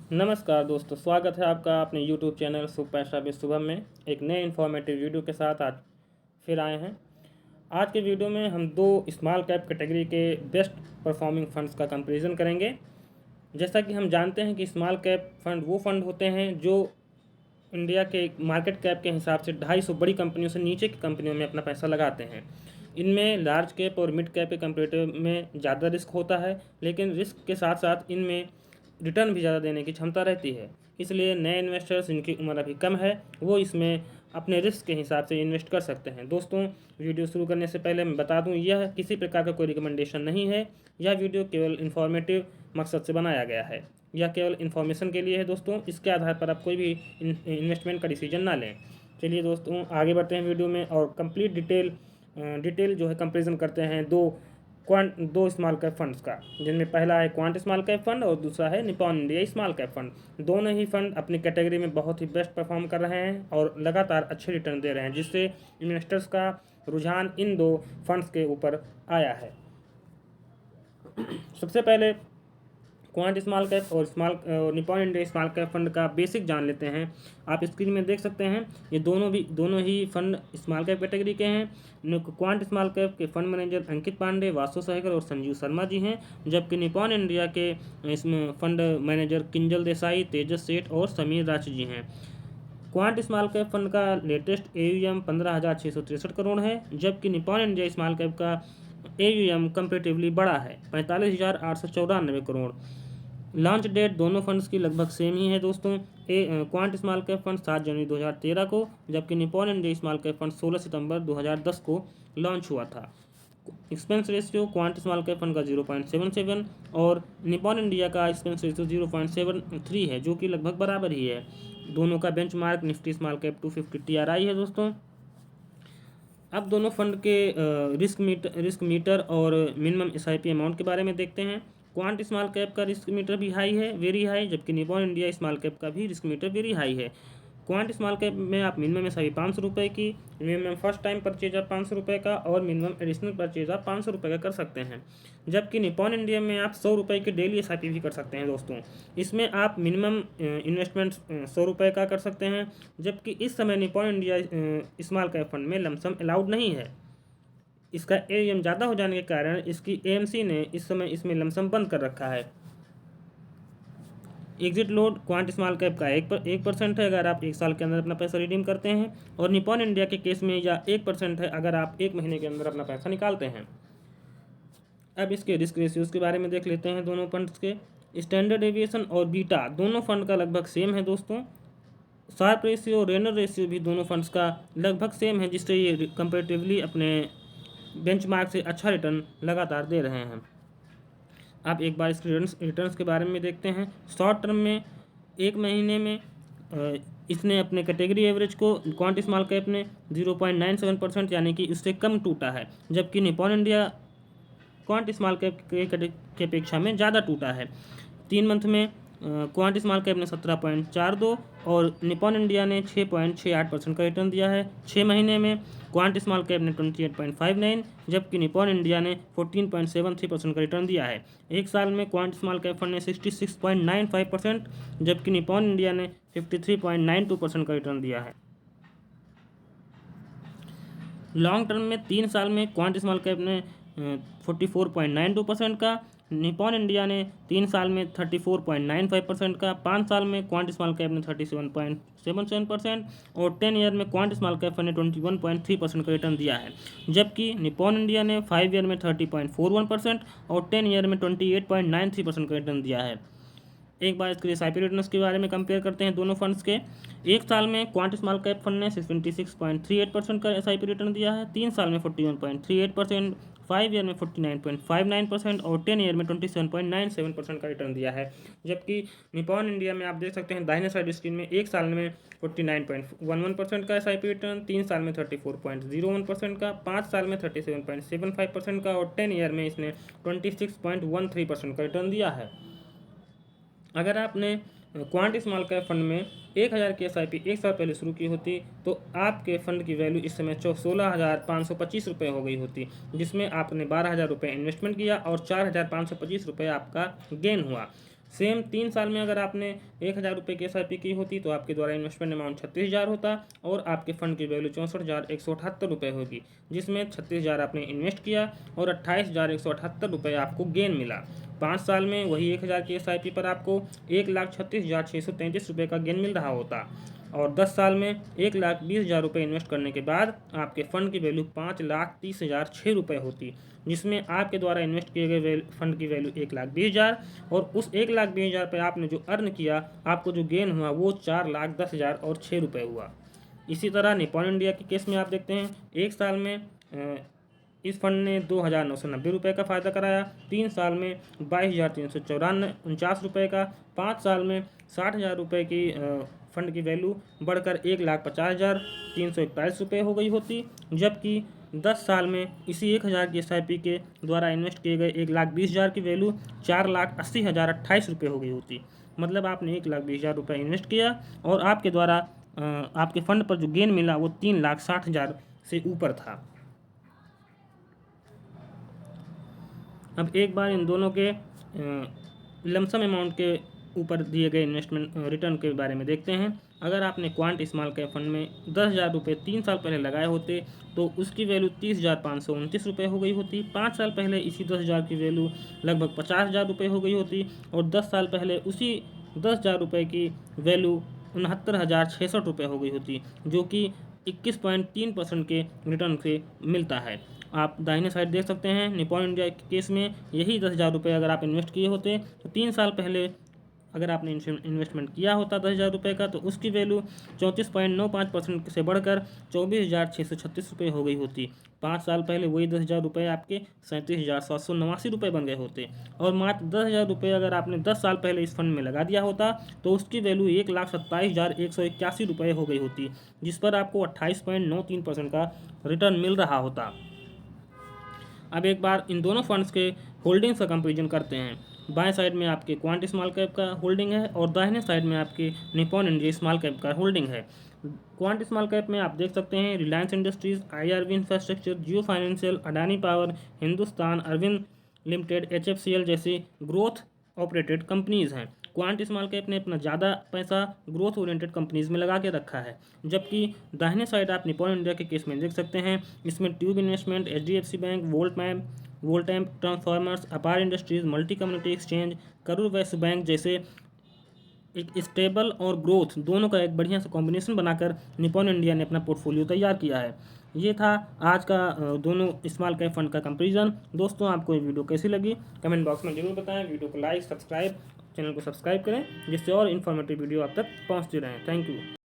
नमस्कार दोस्तों, स्वागत है आपका अपने YouTube चैनल शुभ पैसा भी शुभम में एक नए इन्फॉर्मेटिव वीडियो के साथ आज फिर आए हैं। आज के वीडियो में हम दो स्मॉल कैप कैटेगरी के बेस्ट परफॉर्मिंग फंड्स का कंपैरिजन करेंगे। जैसा कि हम जानते हैं कि स्मॉल कैप फंड वो फंड होते हैं जो इंडिया के मार्केट कैप के हिसाब से 250 बड़ी कंपनियों से नीचे की कंपनियों में अपना पैसा लगाते हैं। इनमें लार्ज कैप और मिड कैप के कंपेरेटिव में ज़्यादा रिस्क होता है, लेकिन रिस्क के साथ साथ इनमें रिटर्न भी ज़्यादा देने की क्षमता रहती है। इसलिए नए इन्वेस्टर्स जिनकी उम्र अभी कम है वो इसमें अपने रिस्क के हिसाब से इन्वेस्ट कर सकते हैं। दोस्तों, वीडियो शुरू करने से पहले मैं बता दूं, यह किसी प्रकार का कोई रिकमेंडेशन नहीं है। यह वीडियो केवल इन्फॉर्मेटिव मकसद से बनाया गया है। यह केवल इन्फॉर्मेशन के लिए है दोस्तों। इसके आधार पर आप कोई भी इन्वेस्टमेंट का डिसीजन ना लें। चलिए दोस्तों, आगे बढ़ते हैं वीडियो में और कंप्लीट डिटेल जो है कंपेरिजन करते हैं दो स्मॉल कैप फंड्स का, जिनमें पहला है क्वांट स्मॉल कैप फंड और दूसरा है Nippon India small cap fund. दोनों ही फंड अपनी कैटेगरी में बहुत ही बेस्ट परफॉर्म कर रहे हैं और लगातार अच्छे रिटर्न दे रहे हैं, जिससे इन्वेस्टर्स का रुझान इन दो फंड्स के ऊपर आया है। सबसे पहले क्वांट स्मॉल कैप और Nippon India small cap fund का बेसिक जान लेते हैं। आप स्क्रीन में देख सकते हैं, ये दोनों ही फंड स्मॉल कैप कैटेगरी के हैं। क्वांट स्मॉल कैप के फंड मैनेजर अंकित पांडे, वासु सहगल और संजीव शर्मा जी हैं, जबकि निपॉन इंडिया के इसमें फंड मैनेजर किंजल देसाई, तेजस सेठ और समीर राज जी हैं। क्वांट स्मॉल कैप फंड का लेटेस्ट AUM 15,663 करोड़ है, जबकि निपॉन इंडिया स्मॉल कैप का AUM कंपेरेटिवली बड़ा है, 45,894 करोड़। लॉन्च डेट दोनों फंड्स की लगभग सेम ही है दोस्तों। क्वांट स्मॉल कैप फंड 7 जनवरी 2013 को, जबकि Nippon India small cap fund 16 सितंबर 2010 को लॉन्च हुआ था। Expense ratio quant small cap fund का 0.77 और निपॉन इंडिया का एक्सपेंस रेशियो 0.73 है, जो कि लगभग बराबर ही है। दोनों का benchmark Nifty small cap 250 TRI है दोस्तों। अब दोनों फंड के रिस्क मीटर और मिनिमम SIP अमाउंट के बारे में देखते हैं। क्वांट स्मॉल कैप का रिस्क मीटर भी हाई है, वेरी हाई, जबकि निपॉन इंडिया स्मॉल कैप का भी रिस्क मीटर वेरी हाई है। क्वांट स्मॉल कैप में आप मिनिमम SIP 500 रुपये की, मिनिमम फर्स्ट टाइम परचेज आप 500 रुपये का और मिनिमम एडिशनल परचेज आप 500 रुपये का कर सकते हैं। जबकि निपॉन इंडिया में आप 100 रुपये की डेली SIP भी कर सकते हैं दोस्तों। इसमें आप मिनिमम इन्वेस्टमेंट 100 रुपये का कर सकते हैं, जबकि इस समय Nippon India small cap fund में लमसम अलाउड नहीं है। इसका AUM ज़्यादा हो जाने के कारण इसकी AMC ने इस समय इसमें लमसम बंद कर रखा है। Exit load quant small cap का 1% है अगर आप 1 साल के अंदर अपना पैसा रिडीम करते हैं, और निपॉन इंडिया के केस में यह 1% है अगर आप 1 महीने के अंदर अपना पैसा निकालते हैं। अब इसके रिस्क रेशियोज़ के बारे में देख लेते हैं दोनों फंड्स के। स्टैंडर्ड एविएशन और बीटा दोनों फंड का लगभग सेम है दोस्तों। शार्प रेशियो, रेनर रेशियो भी दोनों फंड्स का लगभग सेम है, जिससे ये कंपेरेटिवली अपने बेंचमार्क से अच्छा रिटर्न लगातार दे रहे हैं। आप एक बार इसके रिटर्न्स के बारे में देखते हैं। शॉर्ट टर्म में 1 महीने में इसने अपने कैटेगरी एवरेज को क्वांट स्मॉल कैप ने 0.97% यानी कि उससे कम टूटा है, जबकि Nippon India quant small cap के अपेक्षा में ज़्यादा टूटा है। 3 मंथ में क्वांट स्मॉल कैप ने 17.42 और निपॉन इंडिया ने 6.68% का रिटर्न दिया है। 6 महीने में क्वांट स्मॉल कैप ने 28.59 जबकि निपॉन इंडिया ने 14.73% का रिटर्न दिया है। 1 साल में क्वांट स्मॉल कैप फंड ने 66.95% जबकि निपॉन इंडिया ने 53.92% का रिटर्न दिया है। लॉन्ग टर्म में 3 साल में क्वांट स्मॉल कैप ने 44.92% का, निपॉन इंडिया ने 3 साल में 34.95% का, 5 साल में क्वांट स्मॉल कैप ने 37.77% और 10 ईयर में क्वांट स्मॉल कैप ने 21.3% का रिटर्न दिया है। जबकि निपॉन इंडिया ने 5 ईयर में 30.41% और 10 ईयर में 28.93% का रिटर्न दिया है। एक बार इसके SIP रिटर्न्स के बारे में कंपेयर करते हैं दोनों फंड्स के। 1 साल में क्वांट स्मॉल कैप फंड ने 76.38% का SIP रिटर्न दिया है, 3 साल में 41.38%, 5 ईयर में 49.59% और 10 ईयर में 27.97% का रिटर्न दिया है। जबकि निपॉन इंडिया में आप देख सकते हैं दाहिने साइड स्क्रीन में 1 साल में 49.11% का SIP रिटर्न, 3 साल में 34.01% का, 5 साल में 37.75% का और 10 ईयर में इसने 26.13% का रिटर्न दिया है। अगर आपने क्वांट स्मॉल कैप फंड में 1000 की SIP 1 साल पहले शुरू की होती तो आपके फंड की वैल्यू इस समय 16,525 रुपये हो गई होती, जिसमें आपने 12,000 रुपये इन्वेस्टमेंट किया और 4,525 रुपये आपका गेन हुआ। सेम 3 साल में अगर आपने 1,000 रुपये की SIP की होती तो आपके द्वारा इन्वेस्टमेंट अमाउंट 36,000 होता और आपके फंड की वैल्यू 64,178 रुपये होगी, जिसमें 36,000 आपने इन्वेस्ट किया और 28,178 रुपये आपको गेन मिला। 5 साल में वही 1,000 की SIP पर आपको 1,36,633 रुपये का गेन मिल रहा होता और 10 साल में 1,20,000 रुपये इन्वेस्ट करने के बाद आपके फंड की वैल्यू 5,30,006 रुपये होती, जिसमें आपके द्वारा इन्वेस्ट किए गए फंड की वैल्यू 1,20,000 और उस 1,20,000 पे आपने जो अर्न किया, आपको जो गेन हुआ वो 4,10,006 रुपये हुआ। इसी तरह निपॉन इंडिया के केस में आप देखते हैं, एक साल में इस फंड ने 2,990 रुपये का फ़ायदा कराया, 3 साल में 22,349 रुपये का, 5 साल में 60,000 रुपये की फंड की वैल्यू बढ़कर 1,50,341 रुपये हो गई होती, जबकि 10 साल में इसी 1,000 की SIP के द्वारा इन्वेस्ट किए गए 1,20,000 की वैल्यू 4,80,028 रुपये हो गई होती। मतलब आपने 1,20,000 रुपये इन्वेस्ट किया और आपके द्वारा आपके फंड पर जो गेन मिला वो 3,60,000 से ऊपर था। अब एक बार इन दोनों के लमसम अमाउंट के ऊपर दिए गए इन्वेस्टमेंट रिटर्न के बारे में देखते हैं। अगर आपने क्वांट स्मॉल कैप फंड में 10,000 रुपये 3 साल पहले लगाए होते तो उसकी वैल्यू 30,529 रुपये हो गई होती। 5 साल पहले इसी 10,000 की वैल्यू लगभग 50,000 रुपये हो गई होती और 10 साल पहले उसी 10,000 रुपये की वैल्यू 69,066 रुपये हो गई होती, जो कि 21.3% के रिटर्न से मिलता है। आप दाहिने साइड देख सकते हैं, निपॉन इंडिया के केस में यही 10,000 रुपये अगर आप इन्वेस्ट किए होते तो 3 साल पहले अगर आपने इन्वेस्टमेंट किया होता 10,000 रुपये का तो उसकी वैल्यू 34.95% से बढ़कर 24,636 रुपये हो गई होती। 5 साल पहले वही 10,000 रुपये आपके 37,789 रुपये बन गए होते और मात्र 10,000 रुपये अगर आपने 10 साल पहले इस फंड में लगा दिया होता तो उसकी वैल्यू 1,27,181 रुपये हो गई होती, जिस पर आपको 28.93% का रिटर्न मिल रहा होता। अब एक बार इन दोनों फंड्स के होल्डिंग्स का कंपेरिजन करते हैं। बाएं साइड में आपके क्वांट स्मॉल कैप का होल्डिंग है और दाहिने साइड में आपके निपॉन इंडिया स्मॉल कैप का होल्डिंग है। क्वांट स्मॉल कैप में आप देख सकते हैं Reliance Industries, IRB infrastructure, Jio financial, Adani power, Hindustan Arvind limited, HFCL जैसी ग्रोथ ऑपरेटेड कंपनीज़ हैं। क्वांट स्मॉल कैप ने अपना ज़्यादा पैसा ग्रोथ ओरिएंटेड कंपनीज़ में लगा के रखा है, जबकि दाहिने साइड आप निपॉन इंडिया के केस में देख सकते हैं, इसमें tube investment, HDFC bank, Voltamp transformers, Apar industries, multi community exchange, Karur Vysya bank जैसे एक स्टेबल और ग्रोथ दोनों का एक बढ़िया सा कॉम्बिनेशन बनाकर निपॉन इंडिया ने अपना पोर्टफोलियो तैयार किया है। ये था आज का दोनों स्मॉल कैप फंड का कंपैरिजन। दोस्तों, आपको ये वीडियो कैसी लगी कमेंट बॉक्स में जरूर बताएं। वीडियो को लाइक, चैनल को सब्सक्राइब करें, जिससे और इन्फॉर्मेटिव वीडियो आप तक पहुँचती रहें। Thank you.